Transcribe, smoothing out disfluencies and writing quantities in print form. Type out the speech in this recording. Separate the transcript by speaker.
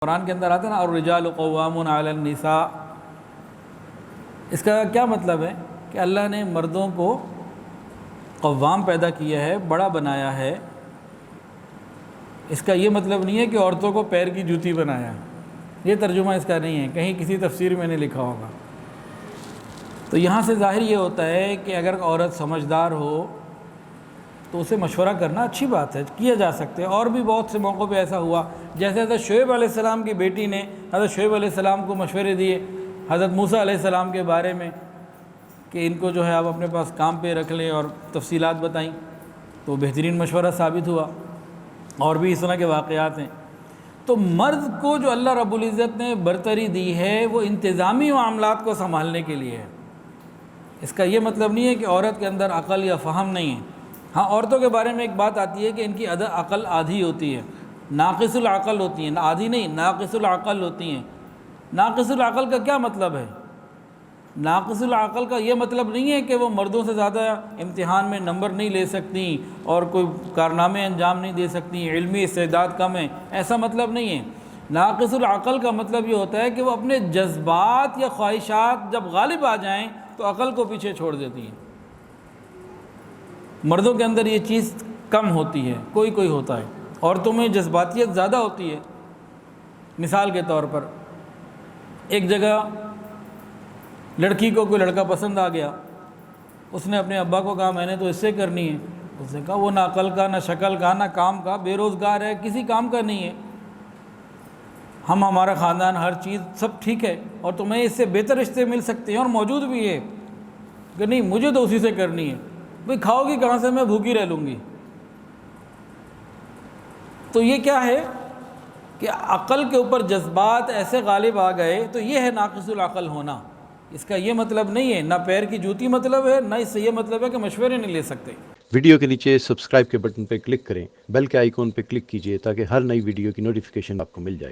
Speaker 1: قرآن کے اندر آتا ہے نا الرجال قوامون علی النساء، اس کا کیا مطلب ہے کہ اللہ نے مردوں کو قوام پیدا کیا ہے، بڑا بنایا ہے۔ اس کا یہ مطلب نہیں ہے کہ عورتوں کو پیر کی جوتی بنایا، یہ ترجمہ اس کا نہیں ہے، کہیں کسی تفسیر میں نے لکھا ہوگا۔ تو یہاں سے ظاہر یہ ہوتا ہے کہ اگر عورت سمجھدار ہو تو اسے مشورہ کرنا اچھی بات ہے، کیا جا سکتے ہیں۔ اور بھی بہت سے موقعوں پہ ایسا ہوا، جیسے حضرت شعیب علیہ السلام کی بیٹی نے حضرت شعیب علیہ السلام کو مشورے دیے حضرت موسیٰ علیہ السلام کے بارے میں کہ ان کو جو ہے آپ اپنے پاس کام پہ رکھ لیں، اور تفصیلات بتائیں، تو بہترین مشورہ ثابت ہوا۔ اور بھی اس طرح کے واقعات ہیں۔ تو مرد کو جو اللہ رب العزت نے برتری دی ہے وہ انتظامی معاملات کو سنبھالنے کے لیے ہے۔ اس کا یہ مطلب نہیں ہے کہ عورت کے اندر عقل یا فہم نہیں ہے۔ ہاں، عورتوں کے بارے میں ایک بات آتی ہے کہ ان کی عقل آدھی ہوتی ہے، ناقص العقل ہوتی ہیں، آدھی نہیں ناقص العقل ہوتی ہیں۔ ناقص العقل کا کیا مطلب ہے؟ ناقص العقل کا یہ مطلب نہیں ہے کہ وہ مردوں سے زیادہ امتحان میں نمبر نہیں لے سکتی اور کوئی کارنامے انجام نہیں دے سکتی، علمی استعداد کم ہے، ایسا مطلب نہیں ہے۔ ناقص العقل کا مطلب یہ ہوتا ہے کہ وہ اپنے جذبات یا خواہشات جب غالب آ جائیں تو عقل کو پیچھے چھوڑ دیتی ہیں۔ مردوں کے اندر یہ چیز کم ہوتی ہے، کوئی کوئی ہوتا ہے، عورتوں میں جذباتیت زیادہ ہوتی ہے۔ مثال کے طور پر ایک جگہ لڑکی کو کوئی لڑکا پسند آ گیا، اس نے اپنے ابا کو کہا میں نے تو اس سے کرنی ہے۔ اس نے کہا وہ نہ عقل کا، نہ شکل کا، نہ کام کا، بے روزگار ہے، کسی کام کا نہیں ہے، ہمارا خاندان ہر چیز سب ٹھیک ہے، اور تمہیں اس سے بہتر رشتے مل سکتے ہیں اور موجود بھی ہے، کہ نہیں مجھے تو اسی سے کرنی ہے۔ بھئی کھاؤ گی کہاں سے، میں بھوکی رہ لوں گی۔ تو یہ کیا ہے کہ عقل کے اوپر جذبات ایسے غالب آ گئے، تو یہ ہے ناقص العقل ہونا۔ اس کا یہ مطلب نہیں ہے، نہ پیر کی جوتی مطلب ہے، نہ اس سے یہ مطلب ہے کہ مشورے نہیں لے سکتے۔
Speaker 2: ویڈیو کے نیچے سبسکرائب کے بٹن پہ کلک کریں، بیل کے آئیکن پہ کلک کیجئے تاکہ ہر نئی ویڈیو کی نوٹیفیکیشن آپ کو مل جائے۔